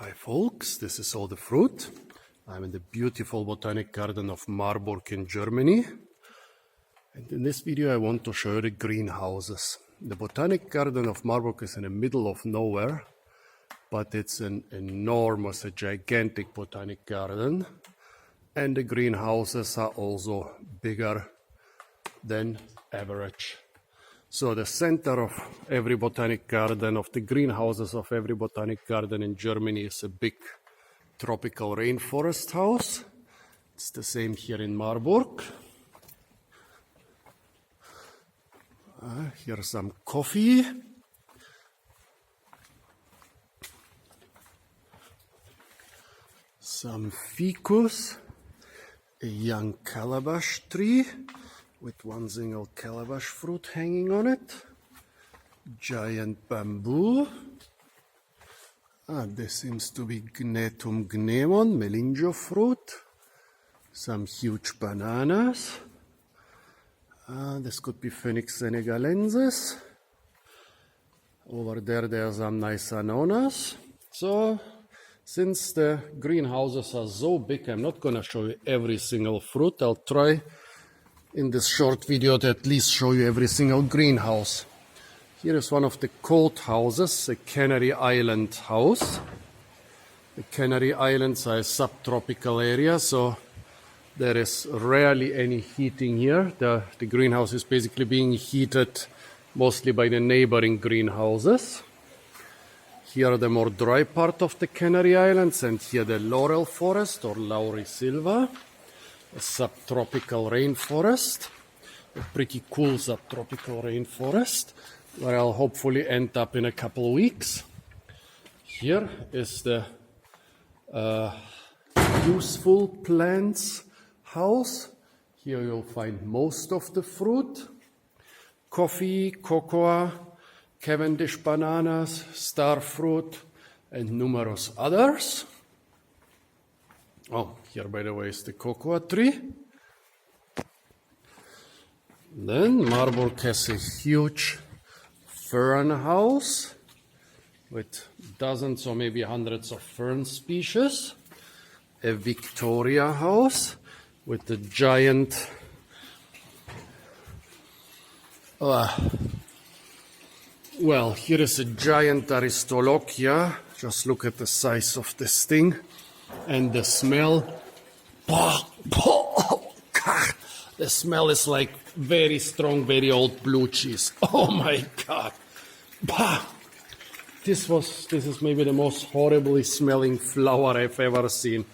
Hi folks, this is all the fruit. I'm in the beautiful botanic garden of Marburg in Germany. And in this video I want to show you the greenhouses. The botanic garden of Marburg is in the middle of nowhere, but it's an enormous, a gigantic botanic garden. And the greenhouses are also bigger than average. So the center of every botanic garden, of the greenhouses of every botanic garden in Germany, is a big tropical rainforest house. It's the same here in Marburg. Here's some coffee. Some ficus, a young calabash tree with one single calabash fruit hanging on it. Giant bamboo. This seems to be Gnetum gnemon, melinjo fruit. Some huge bananas. This could be Phoenix senegalensis. Over there are some nice ananas. So, since the greenhouses are so big, I'm not gonna show you every single fruit. I'll try in this short video to at least show you every single greenhouse. Here is one of the cold houses, a Canary Island house. The Canary Islands are a subtropical area, so there is rarely any heating here. The greenhouse is basically being heated mostly by the neighboring greenhouses. Here the more dry part of the Canary Islands, and here the laurel forest or laurisilva. A subtropical rainforest, a pretty cool subtropical rainforest, where I'll hopefully end up in a couple of weeks. Here is the useful plants house. Here you'll find most of the fruit. Coffee, cocoa, Cavendish bananas, star fruit, and numerous others. Oh, here, by the way, is the cocoa tree. Then Marburg has a huge fern house with dozens or maybe hundreds of fern species. A Victoria house with a giant well, here is a giant Aristolochia. Just look at the size of this thing. And the smell, the smell is like very strong, very old blue cheese. Oh my God. This is maybe the most horribly smelling flower I've ever seen.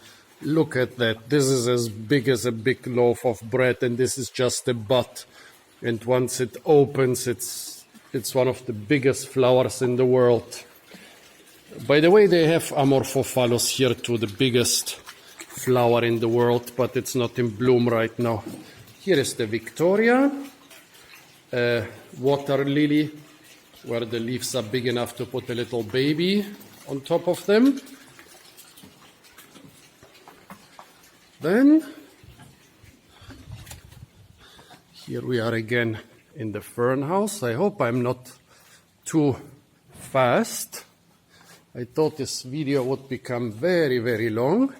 Look at that. This is as big as a big loaf of bread, and this is just the bud. And once it opens, it's one of the biggest flowers in the world. By the way, they have Amorphophallus here too, the biggest flower in the world, but it's not in bloom right now. Here is the Victoria, water lily, where the leaves are big enough to put a little baby on top of them. Then, here we are again in the fern house. I hope I'm not too fast. I thought this video would become very, very long,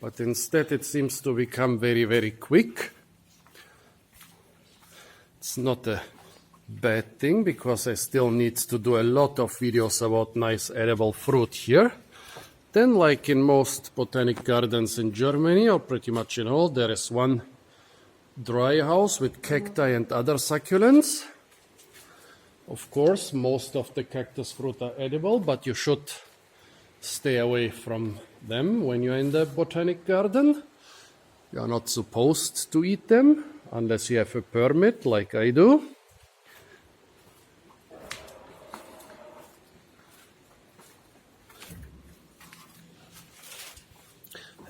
but instead it seems to become very, very quick. It's not a bad thing, because I still need to do a lot of videos about nice edible fruit here. Then, like in most botanic gardens in Germany, or pretty much in all, there is one dry house with cacti and other succulents. Of course, most of the cactus fruit are edible, but you should stay away from them when you're in the botanic garden. You are not supposed to eat them unless you have a permit, like I do.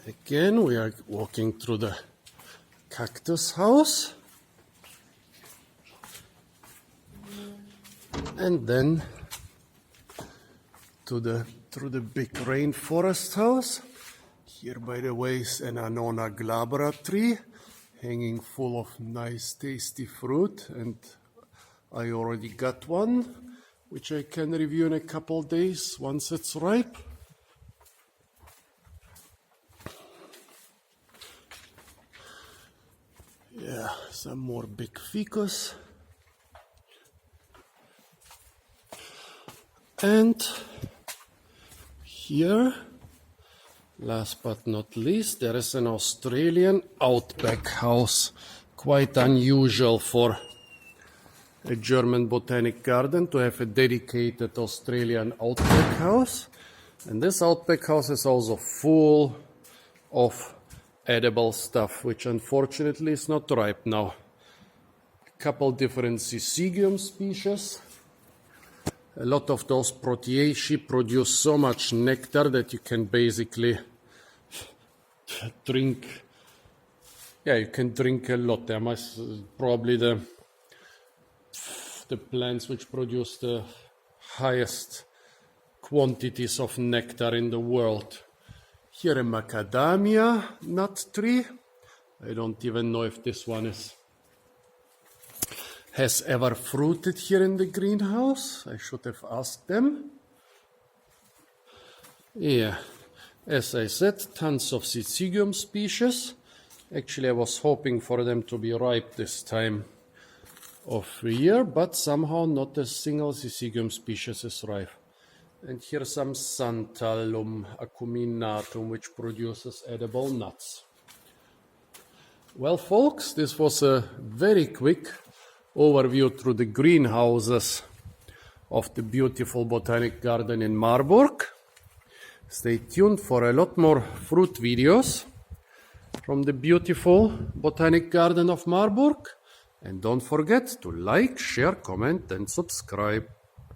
Again, we are walking through the cactus house. And then through the big rainforest house. Here, by the way, is an Annona glabra tree hanging full of nice tasty fruit, and I already got one which I can review in a couple days once it's ripe. Yeah, some more big ficus. And here, last but not least, there is an Australian outback house. Quite unusual for a German botanic garden to have a dedicated Australian outback house. And this outback house is also full of edible stuff, which unfortunately is not ripe now. A couple different Syzygium species. A lot of those Proteaceae produce so much nectar that you can basically drink. Yeah, you can drink a lot. There must probably the plants which produce the highest quantities of nectar in the world. Here a macadamia nut tree. I don't even know if this one has ever fruited here in the greenhouse. I should have asked them. Yeah, as I said, tons of Syzygium species. Actually, I was hoping for them to be ripe this time of the year, but somehow not a single Syzygium species is ripe. And here's some Santalum acuminatum, which produces edible nuts. Well, folks, this was a very quick overview through the greenhouses of the beautiful botanic garden in Marburg. Stay tuned for a lot more fruit videos from the beautiful botanic garden of Marburg. And don't forget to like, share, comment, and subscribe.